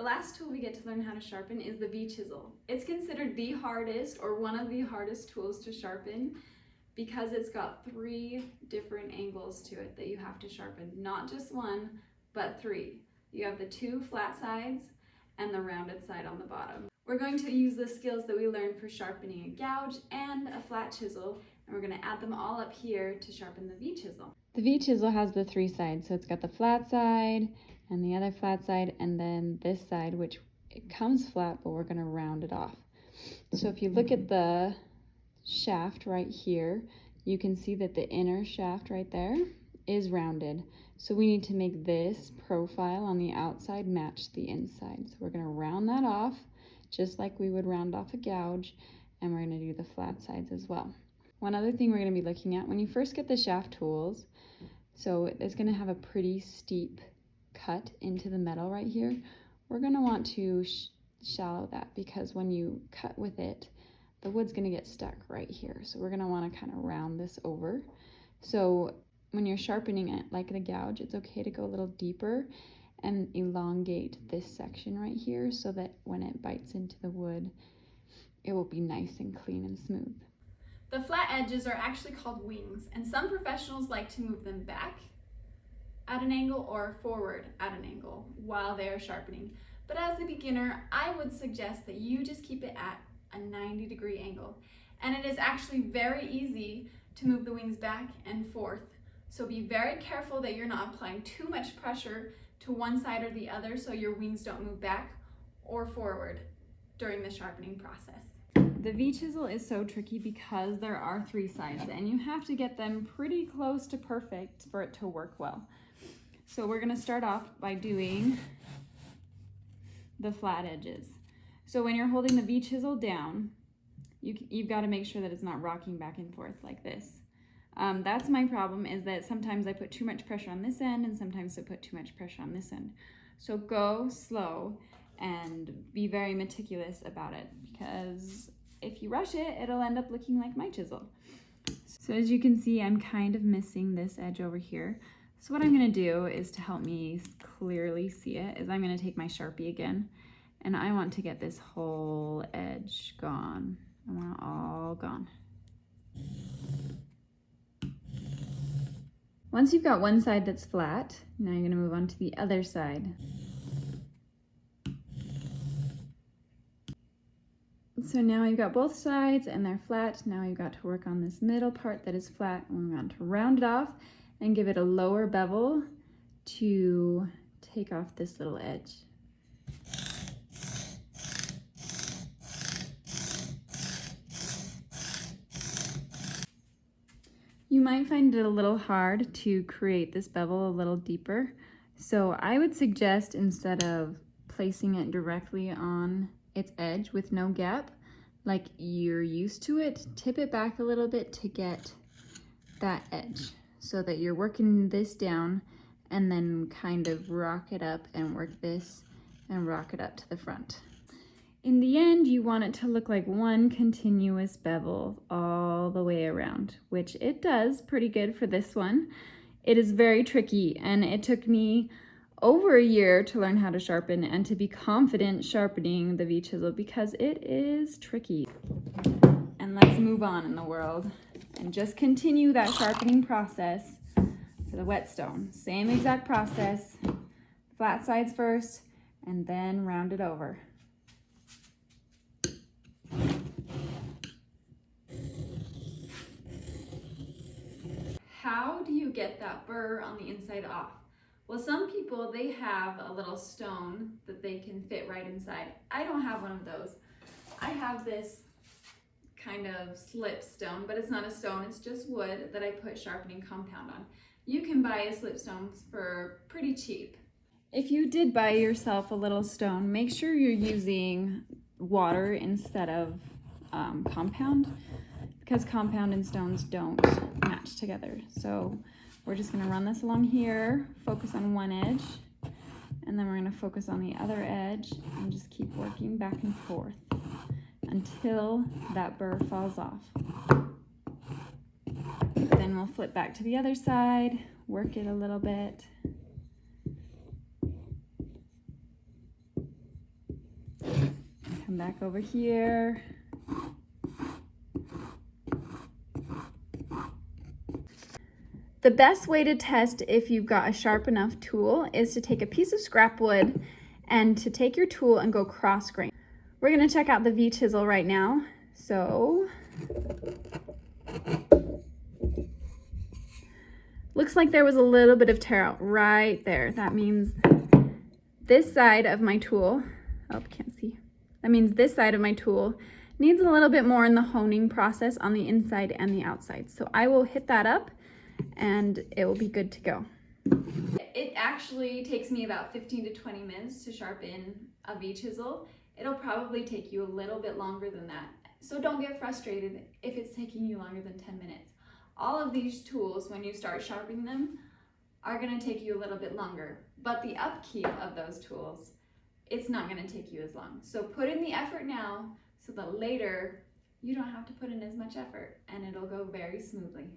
The last tool we get to learn how to sharpen is the V-chisel. It's considered the hardest or one of the hardest tools to sharpen because it's got 3 different angles to it that you have to sharpen. Not just one, but 3. You have the 2 flat sides and the rounded side on the bottom. We're going to use the skills that we learned for sharpening a gouge and a flat chisel, and we're going to add them all up here to sharpen the V-chisel. The V-chisel has the 3 sides, so it's got the flat side and the other flat side, and then this side, which it comes flat, but we're going to round it off. So if you look at the shaft right here, you can see that the inner shaft right there is rounded. So we need to make this profile on the outside match the inside. So we're going to round that off just like we would round off a gouge, and we're going to do the flat sides as well. One other thing we're going to be looking at when you first get the shaft tools, so it's going to have a pretty steep cut into the metal right here. We're going to want to shallow that because when you cut with it, the wood's going to get stuck right here. So we're going to want to kind of round this over. So when you're sharpening it like the gouge, it's okay to go a little deeper and elongate this section right here so that when it bites into the wood, it will be nice and clean and smooth. The flat edges are actually called wings, and some professionals like to move them back at an angle or forward at an angle while they are sharpening. But as a beginner, I would suggest that you just keep it at a 90-degree angle. And it is actually very easy to move the wings back and forth. So be very careful that you're not applying too much pressure to one side or the other so your wings don't move back or forward during the sharpening process. The V-chisel is so tricky because there are 3 sides and you have to get them pretty close to perfect for it to work well. So we're going to start off by doing the flat edges. So when you're holding the V-chisel down, you've got to make sure that it's not rocking back and forth like this. That's my problem, is that sometimes I put too much pressure on this end and sometimes I put too much pressure on this end. So go slow and be very meticulous about it, because if you rush it, it'll end up looking like my chisel. So as you can see, I'm kind of missing this edge over here. So what I'm going to do is, to help me clearly see it, is I'm going to take my Sharpie again, and I want to get this whole edge gone. I want it all gone. Once you've got one side that's flat, now you're going to move on to the other side. So now you've got both sides and they're flat. Now you've got to work on this middle part that is flat, and we want to round it off and give it a lower bevel to take off this little edge. You might find it a little hard to create this bevel a little deeper. So I would suggest, instead of placing it directly on its edge with no gap, like you're used to it, tip it back a little bit to get that edge, so that you're working this down and then kind of rock it up and work this and rock it up to the front. In the end, you want it to look like one continuous bevel all the way around, which it does pretty good for this one. It is very tricky, and it took me over a year to learn how to sharpen and to be confident sharpening the V-chisel, because it is tricky. And let's move on in the world and just continue that sharpening process for the whetstone. Same exact process, flat sides first and then round it over. How do you get that burr on the inside off? Well, some people, they have a little stone that they can fit right inside. I don't have one of those. I have this kind of slip stone, but it's not a stone, it's just wood that I put sharpening compound on. You can buy a slip stone for pretty cheap. If you did buy yourself a little stone, make sure you're using water instead of compound, because compound and stones don't match together. So we're just going to run this along here, focus on one edge, and then we're going to focus on the other edge and just keep working back and forth until that burr falls off. Then we'll flip back to the other side, work it a little bit. Come back over here. The best way to test if you've got a sharp enough tool is to take a piece of scrap wood and to take your tool and go cross grain. We're gonna check out the V-chisel right now. So, looks like there was a little bit of tear out right there. That means this side of my tool, oh, can't see. That means this side of my tool needs a little bit more in the honing process on the inside and the outside. So I will hit that up and it will be good to go. It actually takes me about 15 to 20 minutes to sharpen a V-chisel. It'll probably take you a little bit longer than that. So don't get frustrated if it's taking you longer than 10 minutes. All of these tools, when you start sharpening them, are gonna take you a little bit longer, but the upkeep of those tools, it's not gonna take you as long. So put in the effort now so that later you don't have to put in as much effort and it'll go very smoothly.